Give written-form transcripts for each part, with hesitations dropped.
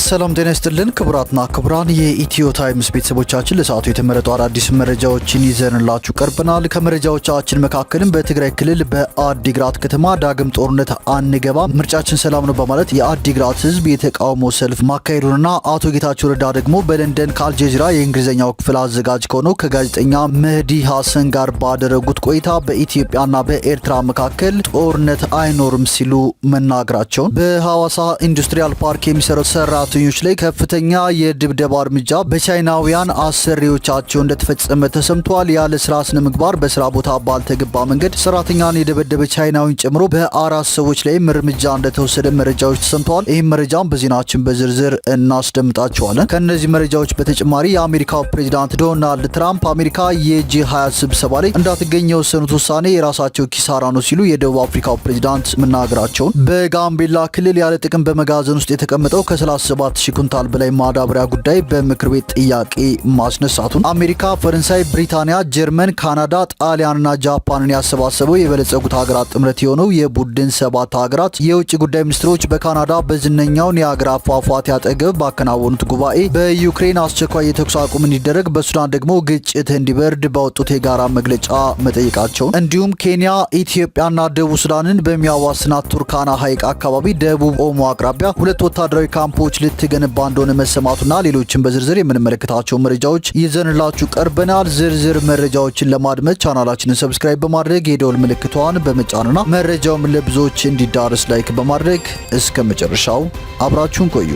ሰላም ጤና ይስጥልን ክቡራትና ክቡራን የኢትዮ ታይምስ ቤተሰቦቻችን ለሰዓቱ የተመረጡ አዳዲስ መረጃዎችን ይዘንላችሁ ቀርበናል። ከመረጃዎቻችን መካከልም በትግራይ ክልል በአዲግራት ከተማ ዳግም ጦርነት አንገባም ምርጫችን ሰላም ነው በማለት የአዲግራት ህዝብ የተቃውሞ ሰልፍ ማካሄዱንና አቶ ጌታቸው ረዳ ደግሞ በለንደን ከአልጀዚራ የእንግሊዝኛው ክፍል አዘጋጅ ከሆነው ከጋዜጠኛ መህዲ ሐሰን ጋር ባደረጉት ቆይታ በኢትዮጵያና በኤርትራ መካከል ጦርነት አይኖርም ሲሉ መናገራቸውን፣ በሐዋሳ ኢንዱስትሪያል ፓርክ የሚሰሩ ሰራተኞች ላይ ከፍተኛ የድብደባ እርምጃ በቻይናውያን አሰሪዎቻቸው እንደተፈጸመ ተሰምቷል። ያለ ስራ ስነ ምግባር በስራ ቦታ ባልተገባ መንገድ ሰራተኛን የደበደበ ቻይናዊን ጨምሮ በአራት ሰዎች ላይ እርምጃ እንደተወሰደ መረጃዎች ተሰምተዋል። ይህም መረጃም በዜናችን በዝርዝር እናስደምጣቸዋለን። ከነዚህ መረጃዎች በተጨማሪ የአሜሪካው ፕሬዝዳንት ዶናልድ ትራምፕ አሜሪካ የጂ20 ስብሰባ ላይ እንዳትገኝ የወሰኑት ውሳኔ የራሳቸው ኪሳራ ነው ሲሉ የደቡብ አፍሪካው ፕሬዝዳንት መናገራቸውን፣ በጋምቤላ ክልል ያለ ጥቅም በመጋዘን ውስጥ የተቀመጠው ከ37,000 ኩንታል በላይ ማዳበሪያ ጉዳይ በምክር ቤት ጥያቄ ማስነሳቱን፣ አሜሪካ፣ ፈረንሳይ፣ ብሪታንያ፣ ጀርመን፣ ካናዳ፣ ጣሊያንና ጃፓንን ያሰባሰበው የበለጸጉት ሀገራት ጥምረት የሆነው የቡድን 7 ሀገራት የውጭ ጉዳይ ሚኒስትሮች በካናዳ በዝነኛው ኒያግራ ፏፏቴ አጠገብ ባከናወኑት ጉባኤ በዩክሬን አስቸኳይ የተኩስ አቁም እንዲደረግ፣ በሱዳን ደግሞ ግጭት እንዲበርድ ባወጡት የጋራ መግለጫ መጠየቃቸውን፣ እንዲሁም ኬንያ ኢትዮጵያና ደቡብ ሱዳንን በሚያዋስናት ቱርካና ሐይቅ አካባቢ ደቡብ ኦሞ አቅራቢያ ሁለት ወታደራዊ ካምፖች ልትገነባ እንደሆነ መሰማቱና ሌሎችን በዝርዝር የምንመለከታቸው መረጃዎች ይዘንላችሁ ቀርበናል። ዝርዝር መረጃዎችን ለማድመጥ ቻናላችንን ሰብስክራይብ በማድረግ የደወል ምልክቷን በመጫንና መረጃውም ለብዙዎች እንዲዳረስ ላይክ በማድረግ እስከ መጨረሻው አብራችሁን ቆዩ።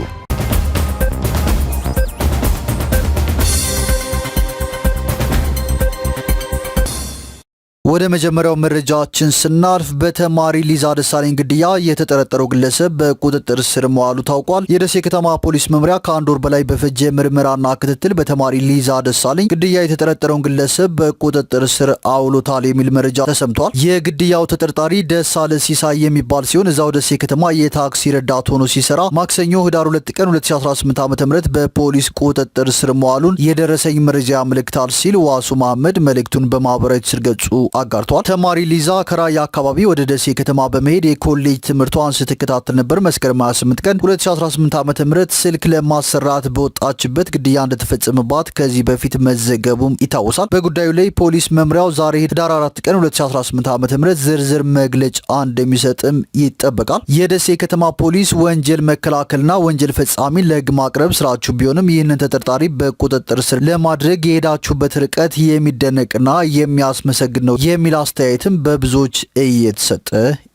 ወደ መጀመሪያው መረጃችን ስናልፍ በተማሪ ሊዛ ደሳለኝ ግድያ የተጠረጠረው ግለሰብ በቁጥጥር ስር መዋሉ ታውቋል። የደሴ ከተማ ፖሊስ መምሪያ ከአንድ ወር በላይ በፈጀ ምርመራና ክትትል በተማሪ ሊዛ ደሳለኝ ግድያ የተጠረጠረውን ግለሰብ በቁጥጥር ስር አውሎታል የሚል መረጃ ተሰምቷል። የግድያው ተጠርጣሪ ደሳለ ሲሳይ የሚባል ሲሆን እዛው ደሴ ከተማ የታክሲ ረዳት ሆኖ ሲሰራ ማክሰኞ ህዳር 2 ቀን 2018 ዓ.ም በፖሊስ ቁጥጥር ስር መዋሉን የደረሰኝ መረጃ ያመለክታል ሲል ዋሱ መሐመድ መልእክቱን በማህበራዊ ትስስር ገጹ አጋርቷል። ተማሪ ሊዛ ከራያ አካባቢ ወደ ደሴ ከተማ በመሄድ የኮሌጅ ትምህርቷን ስትከታተል ነበር። መስከረም 28 ቀን 2018 ዓ.ም ስልክ ለማሰራት በወጣችበት ግድያ እንደተፈጸመባት ከዚህ በፊት መዘገቡም ይታወሳል። በጉዳዩ ላይ ፖሊስ መምሪያው ዛሬ ህዳር 4 ቀን 2018 ዓ.ም ዝርዝር መግለጫ እንደሚሰጥም ይጠበቃል። የደሴ ከተማ ፖሊስ ወንጀል መከላከልና ወንጀል ፈጻሚን ለህግ ማቅረብ ስራችሁ ቢሆንም ይህንን ተጠርጣሪ በቁጥጥር ስር ለማድረግ የሄዳችሁበት ርቀት የሚደነቅና የሚያስመሰግን ነው የሚል አስተያየትም በብዙዎች እየተሰጠ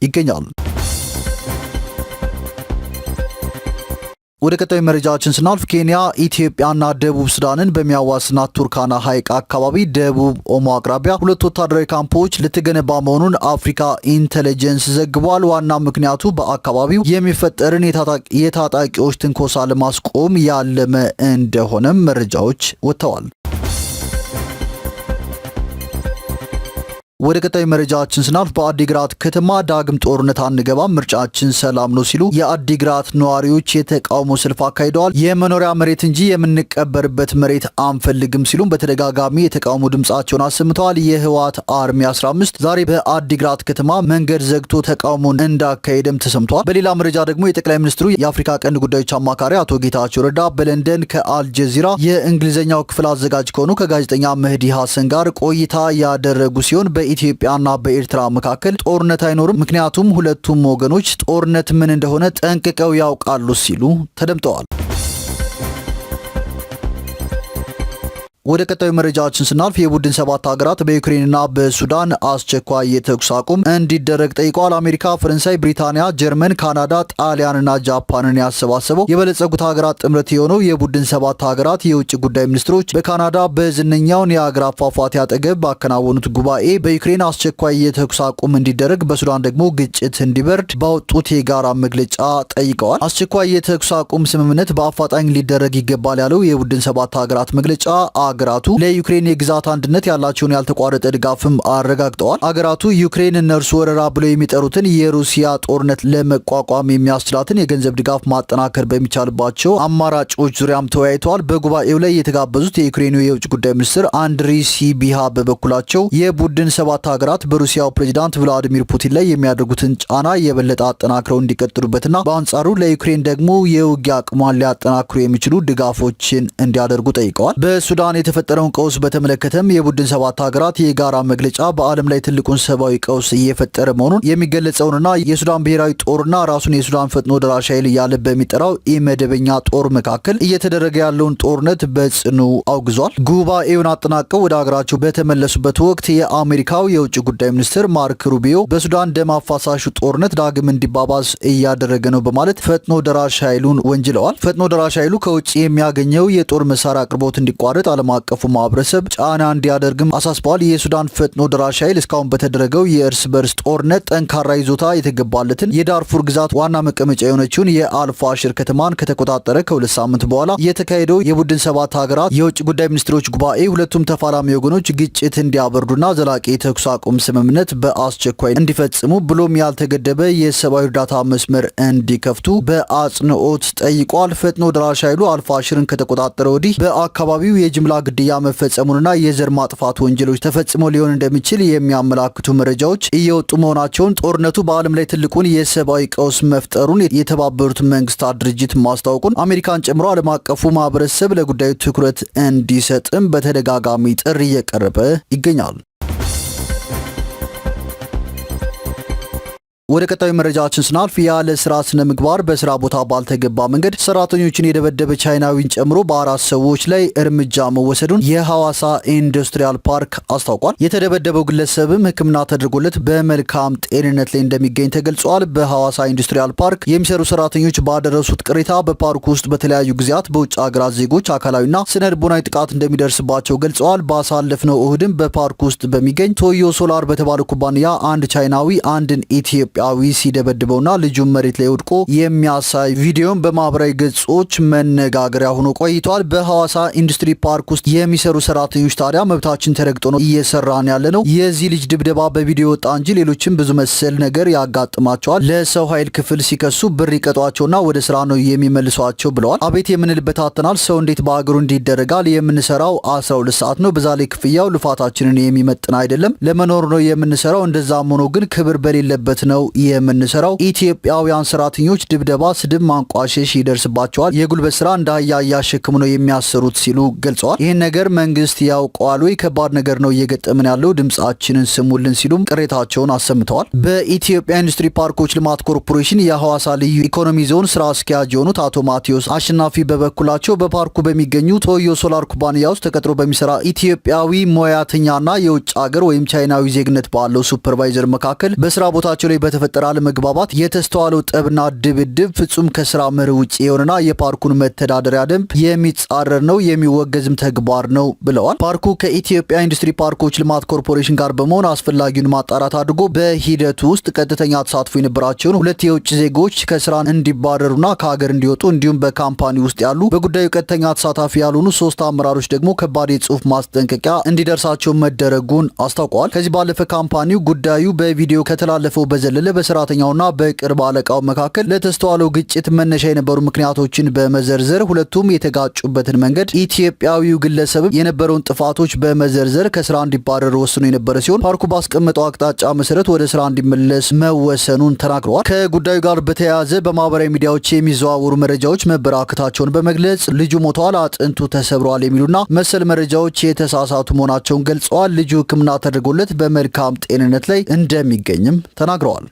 ይገኛል። ወደ ቀጣዩ መረጃችን ስናልፍ ኬንያ ኢትዮጵያና ደቡብ ሱዳንን በሚያዋስናት ቱርካና ሐይቅ አካባቢ ደቡብ ኦሞ አቅራቢያ ሁለት ወታደራዊ ካምፖች ልትገነባ መሆኑን አፍሪካ ኢንተለጀንስ ዘግቧል። ዋና ምክንያቱ በአካባቢው የሚፈጠርን የታጣቂዎች ትንኮሳ ለማስቆም ያለመ እንደሆነም መረጃዎች ወጥተዋል። ወደ ቀጣዩ መረጃችን ስናልፍ በአዲግራት ከተማ ዳግም ጦርነት አንገባም ምርጫችን ሰላም ነው ሲሉ የአዲግራት ነዋሪዎች የተቃውሞ ሰልፍ አካሂደዋል። የመኖሪያ መሬት እንጂ የምንቀበርበት መሬት አንፈልግም ሲሉም በተደጋጋሚ የተቃውሞ ድምጻቸውን አሰምተዋል። የህወሓት አርሚ 15 ዛሬ በአዲግራት ከተማ መንገድ ዘግቶ ተቃውሞን እንዳካሄደም ተሰምቷል። በሌላ መረጃ ደግሞ የጠቅላይ ሚኒስትሩ የአፍሪካ ቀንድ ጉዳዮች አማካሪ አቶ ጌታቸው ረዳ በለንደን ከአልጀዚራ የእንግሊዝኛው ክፍል አዘጋጅ ከሆኑ ከጋዜጠኛ መህዲ ሐሰን ጋር ቆይታ ያደረጉ ሲሆን በኢትዮጵያና በኤርትራ መካከል ጦርነት አይኖርም፣ ምክንያቱም ሁለቱም ወገኖች ጦርነት ምን እንደሆነ ጠንቅቀው ያውቃሉ ሲሉ ተደምጠዋል። ወደ ቀጣዩ መረጃችን ስናልፍ የቡድን 7 ሀገራት በዩክሬንና በሱዳን አስቸኳይ የተኩስ አቁም እንዲደረግ ጠይቀዋል። አሜሪካ፣ ፈረንሳይ፣ ብሪታንያ፣ ጀርመን፣ ካናዳ፣ ጣሊያንና ጃፓንን ያሰባሰበው የበለጸጉት ሀገራት ጥምረት የሆነው የቡድን 7 ሀገራት የውጭ ጉዳይ ሚኒስትሮች በካናዳ በዝነኛው ኒያግራ ፏፏቴ አጠገብ ባከናወኑት ጉባኤ በዩክሬን አስቸኳይ የተኩስ አቁም እንዲደረግ፣ በሱዳን ደግሞ ግጭት እንዲበርድ ባወጡት የጋራ መግለጫ ጠይቀዋል። አስቸኳይ የተኩስ አቁም ስምምነት በአፋጣኝ ሊደረግ ይገባል ያለው የቡድን 7 ሀገራት መግለጫ ሀገራቱ ለዩክሬን የግዛት አንድነት ያላቸውን ያልተቋረጠ ድጋፍም አረጋግጠዋል። ሀገራቱ ዩክሬን እነርሱ ወረራ ብለው የሚጠሩትን የሩሲያ ጦርነት ለመቋቋም የሚያስችላትን የገንዘብ ድጋፍ ማጠናከር በሚቻልባቸው አማራጮች ዙሪያም ተወያይተዋል። በጉባኤው ላይ የተጋበዙት የዩክሬኑ የውጭ ጉዳይ ሚኒስትር አንድሪ ሲቢሃ በበኩላቸው የቡድን ሰባት ሀገራት በሩሲያው ፕሬዝዳንት ቭላዲሚር ፑቲን ላይ የሚያደርጉትን ጫና የበለጠ አጠናክረው እንዲቀጥሉበትና በአንጻሩ ለዩክሬን ደግሞ የውጊያ አቅሟን ሊያጠናክሩ የሚችሉ ድጋፎችን እንዲያደርጉ ጠይቀዋል። በሱዳን የተፈጠረውን ቀውስ በተመለከተም የቡድን ሰባት ሀገራት የጋራ መግለጫ በዓለም ላይ ትልቁን ሰብአዊ ቀውስ እየፈጠረ መሆኑን የሚገለጸውንና የሱዳን ብሔራዊ ጦርና ራሱን የሱዳን ፈጥኖ ደራሽ ኃይል እያለ በሚጠራው ኢመደበኛ ጦር መካከል እየተደረገ ያለውን ጦርነት በጽኑ አውግዟል። ጉባኤውን አጠናቀው ወደ ሀገራቸው በተመለሱበት ወቅት የአሜሪካው የውጭ ጉዳይ ሚኒስትር ማርክ ሩቢዮ በሱዳን ደም አፋሳሹ ጦርነት ዳግም እንዲባባስ እያደረገ ነው በማለት ፈጥኖ ደራሽ ኃይሉን ወንጅለዋል። ፈጥኖ ደራሽ ኃይሉ ከውጭ የሚያገኘው የጦር መሳሪያ አቅርቦት እንዲቋረጥ ዓለም አቀፉ ማህበረሰብ ጫና እንዲያደርግም አሳስበዋል። የሱዳን ፈጥኖ ደራሽ ኃይል እስካሁን በተደረገው የእርስ በርስ ጦርነት ጠንካራ ይዞታ የተገባለትን የዳርፉር ግዛት ዋና መቀመጫ የሆነችውን የአልፋሽር ከተማን ከተቆጣጠረ ከሁለት ሳምንት በኋላ የተካሄደው የቡድን ሰባት ሀገራት የውጭ ጉዳይ ሚኒስትሮች ጉባኤ ሁለቱም ተፋላሚ ወገኖች ግጭት እንዲያበርዱና ዘላቂ የተኩስ አቁም ስምምነት በአስቸኳይ እንዲፈጽሙ ብሎም ያልተገደበ የሰብአዊ እርዳታ መስመር እንዲከፍቱ በአጽንኦት ጠይቋል። ፈጥኖ ደራሽ ኃይሉ አልፋሽርን ከተቆጣጠረ ወዲህ በአካባቢው የጅምላ ግድያ መፈጸሙንና የዘር ማጥፋት ወንጀሎች ተፈጽሞ ሊሆን እንደሚችል የሚያመላክቱ መረጃዎች እየወጡ መሆናቸውን፣ ጦርነቱ በዓለም ላይ ትልቁን የሰብአዊ ቀውስ መፍጠሩን የተባበሩት መንግስታት ድርጅት ማስታወቁን አሜሪካን ጨምሮ ዓለም አቀፉ ማህበረሰብ ለጉዳዩ ትኩረት እንዲሰጥም በተደጋጋሚ ጥሪ እየቀረበ ይገኛል። ወደ ቀጣዩ መረጃችን ስናልፍ ያለ ስራ ስነ ምግባር በስራ ቦታ ባልተገባ መንገድ ሰራተኞችን የደበደበ ቻይናዊን ጨምሮ በአራት ሰዎች ላይ እርምጃ መወሰዱን የሐዋሳ ኢንዱስትሪያል ፓርክ አስታውቋል። የተደበደበው ግለሰብም ሕክምና ተደርጎለት በመልካም ጤንነት ላይ እንደሚገኝ ተገልጿል። በሐዋሳ ኢንዱስትሪያል ፓርክ የሚሰሩ ሰራተኞች ባደረሱት ቅሬታ በፓርኩ ውስጥ በተለያዩ ጊዜያት በውጭ ሀገራት ዜጎች አካላዊና ስነ ልቦናዊ ጥቃት እንደሚደርስባቸው ገልጸዋል። ባሳለፍነው እሁድም በፓርኩ ውስጥ በሚገኝ ቶዮ ሶላር በተባለ ኩባንያ አንድ ቻይናዊ አንድን ኢትዮጵያዊ ሲደበድበውና ልጁን መሬት ላይ ወድቆ የሚያሳይ ቪዲዮን በማህበራዊ ገጾች መነጋገሪያ ሆኖ ቆይቷል። በሐዋሳ ኢንዱስትሪ ፓርክ ውስጥ የሚሰሩ ሰራተኞች ታዲያ መብታችን ተረግጦ ነው እየሰራን ያለ ነው፣ የዚህ ልጅ ድብደባ በቪዲዮ ወጣ እንጂ ሌሎችም ብዙ መሰል ነገር ያጋጥማቸዋል፣ ለሰው ኃይል ክፍል ሲከሱ ብር ይቀጧቸውና ወደ ስራ ነው የሚመልሷቸው ብለዋል። አቤት የምንልበት አጥተናል። ሰው እንዴት በአገሩ እንዲደረጋል? የምንሰራው 12 ሰዓት ነው። በዛ ላይ ክፍያው ልፋታችንን የሚመጥን አይደለም። ለመኖር ነው የምንሰራው። እንደዛም ሆኖ ግን ክብር በሌለበት ነው የምንሰራው። ኢትዮጵያውያን ሰራተኞች ድብደባ፣ ስድብ፣ ማንቋሸሽ ይደርስባቸዋል። የጉልበት ስራ እንደ አህያ እያሸክሙ ነው የሚያሰሩት ሲሉ ገልጸዋል። ይህን ነገር መንግስት ያውቀዋል ወይ? ከባድ ነገር ነው እየገጠምን ያለው፣ ድምጻችንን ስሙልን ሲሉም ቅሬታቸውን አሰምተዋል። በኢትዮጵያ ኢንዱስትሪ ፓርኮች ልማት ኮርፖሬሽን የሐዋሳ ልዩ ኢኮኖሚ ዞን ስራ አስኪያጅ የሆኑት አቶ ማቴዎስ አሸናፊ በበኩላቸው በፓርኩ በሚገኙ ቶዮ ሶላር ኩባንያ ውስጥ ተቀጥሮ በሚሰራ ኢትዮጵያዊ ሙያተኛና የውጭ ሀገር ወይም ቻይናዊ ዜግነት ባለው ሱፐርቫይዘር መካከል በስራ ቦታቸው ላይ በተፈጠረ አለመግባባት የተስተዋለው ጠብና ድብድብ ፍጹም ከስራ መርህ ውጭ የሆነና የፓርኩን መተዳደሪያ ደንብ የሚጻረር ነው፣ የሚወገዝም ተግባር ነው ብለዋል። ፓርኩ ከኢትዮጵያ ኢንዱስትሪ ፓርኮች ልማት ኮርፖሬሽን ጋር በመሆን አስፈላጊውን ማጣራት አድርጎ በሂደቱ ውስጥ ቀጥተኛ ተሳትፎ የነበራቸውን ሁለት የውጭ ዜጎች ከስራ እንዲባረሩና ከሀገር እንዲወጡ እንዲሁም በካምፓኒ ውስጥ ያሉ በጉዳዩ ቀጥተኛ ተሳታፊ ያልሆኑ 3 አመራሮች ደግሞ ከባድ የጽሁፍ ማስጠንቀቂያ እንዲደርሳቸው መደረጉን አስታውቀዋል። ከዚህ ባለፈ ካምፓኒው ጉዳዩ በቪዲዮ ከተላለፈው በዘለለ በሰራተኛውና በቅርብ አለቃው መካከል ለተስተዋለው ግጭት መነሻ የነበሩ ምክንያቶችን በመዘርዘር ሁለቱም የተጋጩበትን መንገድ ኢትዮጵያዊው ግለሰብም የነበረውን ጥፋቶች በመዘርዘር ከስራ እንዲባረር ወስኖ የነበረ ሲሆን ፓርኩ ባስቀመጠው አቅጣጫ መሰረት ወደ ስራ እንዲመለስ መወሰኑን ተናግረዋል። ከጉዳዩ ጋር በተያያዘ በማህበራዊ ሚዲያዎች የሚዘዋወሩ መረጃዎች መበራከታቸውን በመግለጽ ልጁ ሞተዋል፣ አጥንቱ ተሰብረዋል የሚሉና መሰል መረጃዎች የተሳሳቱ መሆናቸውን ገልጸዋል። ልጁ ሕክምና ተደርጎለት በመልካም ጤንነት ላይ እንደሚገኝም ተናግረዋል።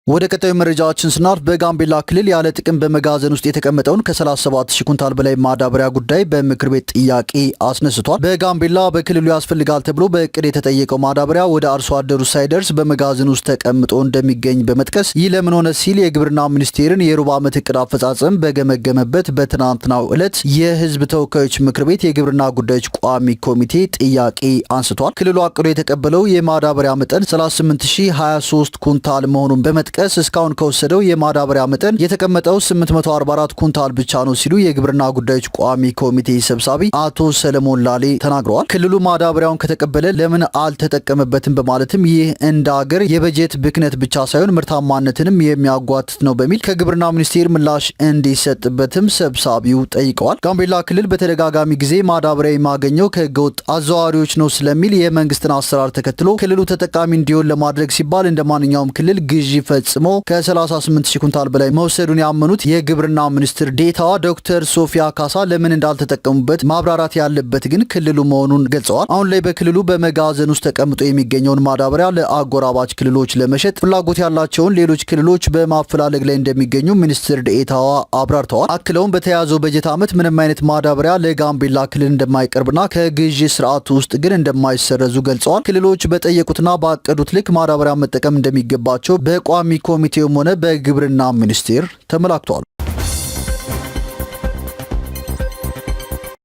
ወደ ቀጣዩ መረጃችን ስናልፍ በጋምቤላ ክልል ያለ ጥቅም በመጋዘን ውስጥ የተቀመጠውን ከ37 ሺህ ኩንታል በላይ ማዳበሪያ ጉዳይ በምክር ቤት ጥያቄ አስነስቷል። በጋምቤላ በክልሉ ያስፈልጋል ተብሎ በእቅድ የተጠየቀው ማዳበሪያ ወደ አርሶ አደሩ ሳይደርስ በመጋዘን ውስጥ ተቀምጦ እንደሚገኝ በመጥቀስ ይህ ለምን ሆነ ሲል የግብርና ሚኒስቴርን የሩብ ዓመት እቅድ አፈጻጸም በገመገመበት በትናንትናው ዕለት የህዝብ ተወካዮች ምክር ቤት የግብርና ጉዳዮች ቋሚ ኮሚቴ ጥያቄ አንስቷል። ክልሉ አቅዶ የተቀበለው የማዳበሪያ መጠን 38023 ኩንታል መሆኑን በመጥቀስ በመጥቀስ እስካሁን ከወሰደው የማዳበሪያ መጠን የተቀመጠው 844 ኩንታል ብቻ ነው ሲሉ የግብርና ጉዳዮች ቋሚ ኮሚቴ ሰብሳቢ አቶ ሰለሞን ላሌ ተናግረዋል። ክልሉ ማዳበሪያውን ከተቀበለ ለምን አልተጠቀመበትም በማለትም ይህ እንደ ሀገር የበጀት ብክነት ብቻ ሳይሆን ምርታማነትንም የሚያጓትት ነው በሚል ከግብርና ሚኒስቴር ምላሽ እንዲሰጥበትም ሰብሳቢው ጠይቀዋል። ጋምቤላ ክልል በተደጋጋሚ ጊዜ ማዳበሪያ የማገኘው ከህገወጥ አዘዋዋሪዎች ነው ስለሚል የመንግስትን አሰራር ተከትሎ ክልሉ ተጠቃሚ እንዲሆን ለማድረግ ሲባል እንደ ማንኛውም ክልል ግዢ ፈጽሞ ከ38000 ኩንታል በላይ መውሰዱን ያመኑት የግብርና ሚኒስትር ዴታዋ ዶክተር ሶፊያ ካሳ ለምን እንዳልተጠቀሙበት ማብራራት ያለበት ግን ክልሉ መሆኑን ገልጸዋል። አሁን ላይ በክልሉ በመጋዘን ውስጥ ተቀምጦ የሚገኘውን ማዳበሪያ ለአጎራባች ክልሎች ለመሸጥ ፍላጎት ያላቸውን ሌሎች ክልሎች በማፈላለግ ላይ እንደሚገኙ ሚኒስትር ዴታዋ አብራርተዋል። አክለውም በተያዘው በጀት ዓመት ምንም አይነት ማዳበሪያ ለጋምቤላ ክልል እንደማይቀርብና ከግዢ ስርዓቱ ውስጥ ግን እንደማይሰረዙ ገልጸዋል። ክልሎች በጠየቁትና ባቀዱት ልክ ማዳበሪያ መጠቀም እንደሚገባቸው በቋሚ ኮሚቴውም ሆነ በግብርና ሚኒስቴር ተመላክቷል።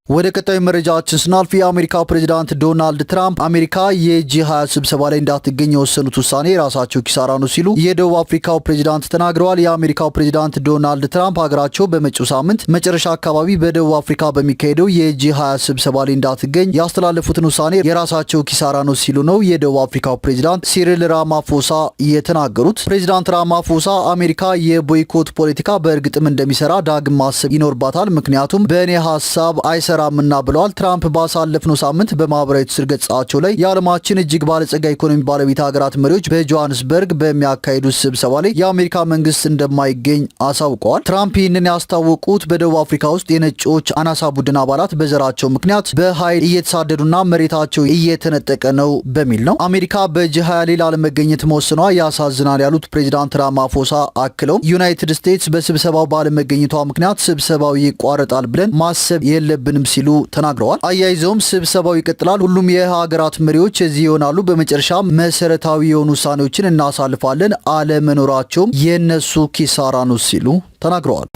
ወደ ቀጣዩ መረጃችን ስናልፍ የአሜሪካው ፕሬዝዳንት ዶናልድ ትራምፕ አሜሪካ የጂ20 ስብሰባ ላይ እንዳትገኝ የወሰኑት ውሳኔ የራሳቸው ኪሳራ ነው ሲሉ የደቡብ አፍሪካው ፕሬዝዳንት ተናግረዋል። የአሜሪካው ፕሬዝዳንት ዶናልድ ትራምፕ ሀገራቸው በመጪው ሳምንት መጨረሻ አካባቢ በደቡብ አፍሪካ በሚካሄደው የጂ20 ስብሰባ ላይ እንዳትገኝ ያስተላለፉትን ውሳኔ የራሳቸው ኪሳራ ነው ሲሉ ነው የደቡብ አፍሪካው ፕሬዝዳንት ሲሪል ራማፎሳ የተናገሩት። ፕሬዝዳንት ራማፎሳ አሜሪካ የቦይኮት ፖለቲካ በእርግጥም እንደሚሰራ ዳግም ማሰብ ይኖርባታል፣ ምክንያቱም በእኔ ሀሳብ አይሰራ ምና ብለዋል። ትራምፕ ባሳለፍነው ሳምንት በማህበራዊ ትስስር ገጻቸው ላይ የዓለማችን እጅግ ባለጸጋ ኢኮኖሚ ባለቤት ሀገራት መሪዎች በጆሃንስበርግ በሚያካሂዱት ስብሰባ ላይ የአሜሪካ መንግስት እንደማይገኝ አሳውቀዋል። ትራምፕ ይህንን ያስታወቁት በደቡብ አፍሪካ ውስጥ የነጮች አናሳ ቡድን አባላት በዘራቸው ምክንያት በኃይል እየተሳደዱና መሬታቸው እየተነጠቀ ነው በሚል ነው። አሜሪካ በጂ20 ላይ ላለመገኘት መወሰኗ ያሳዝናል ያሉት ፕሬዚዳንት ራማፎሳ አክለው ዩናይትድ ስቴትስ በስብሰባው ባለመገኘቷ ምክንያት ስብሰባው ይቋረጣል ብለን ማሰብ የለብንም ሲሉ ተናግረዋል። አያይዘውም ስብሰባው ይቀጥላል፣ ሁሉም የሀገራት መሪዎች እዚህ ይሆናሉ፣ በመጨረሻ መሰረታዊ የሆኑ ውሳኔዎችን እናሳልፋለን፣ አለመኖራቸውም የነሱ ኪሳራ ነው ሲሉ ተናግረዋል።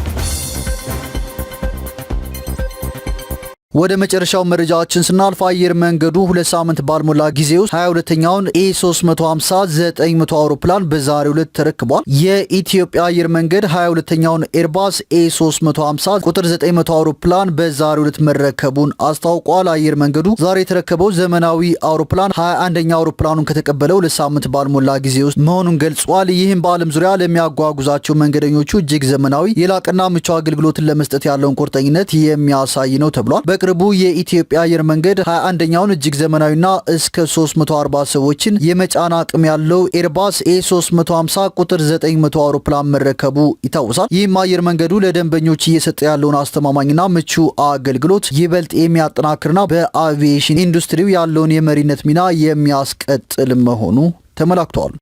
ወደ መጨረሻው መረጃችን ስናልፍ አየር መንገዱ 2 ሳምንት ባልሞላ ጊዜ ውስጥ 22ኛውን ኤ350-900 አውሮፕላን በዛሬው ዕለት ተረክቧል። የኢትዮጵያ አየር መንገድ 22ኛውን ኤርባስ ኤ350 ቁጥር 900 አውሮፕላን በዛሬው ዕለት መረከቡን አስታውቋል። አየር መንገዱ ዛሬ የተረከበው ዘመናዊ አውሮፕላን 21ኛ አውሮፕላኑን ከተቀበለው 2 ሳምንት ባልሞላ ጊዜ ውስጥ መሆኑን ገልጿል። ይህም በዓለም ዙሪያ ለሚያጓጉዛቸው መንገደኞቹ እጅግ ዘመናዊ የላቀና ምቹ አገልግሎትን ለመስጠት ያለውን ቁርጠኝነት የሚያሳይ ነው ተብሏል። በቅርቡ የኢትዮጵያ አየር መንገድ 21ኛውን እጅግ ዘመናዊና እስከ 340 ሰዎችን የመጫን አቅም ያለው ኤርባስ ኤ350 ቁጥር 900 አውሮፕላን መረከቡ ይታወሳል። ይህም አየር መንገዱ ለደንበኞች እየሰጠ ያለውን አስተማማኝና ምቹ አገልግሎት ይበልጥ የሚያጠናክርና በአቪዬሽን ኢንዱስትሪው ያለውን የመሪነት ሚና የሚያስቀጥል መሆኑ ተመላክቷል።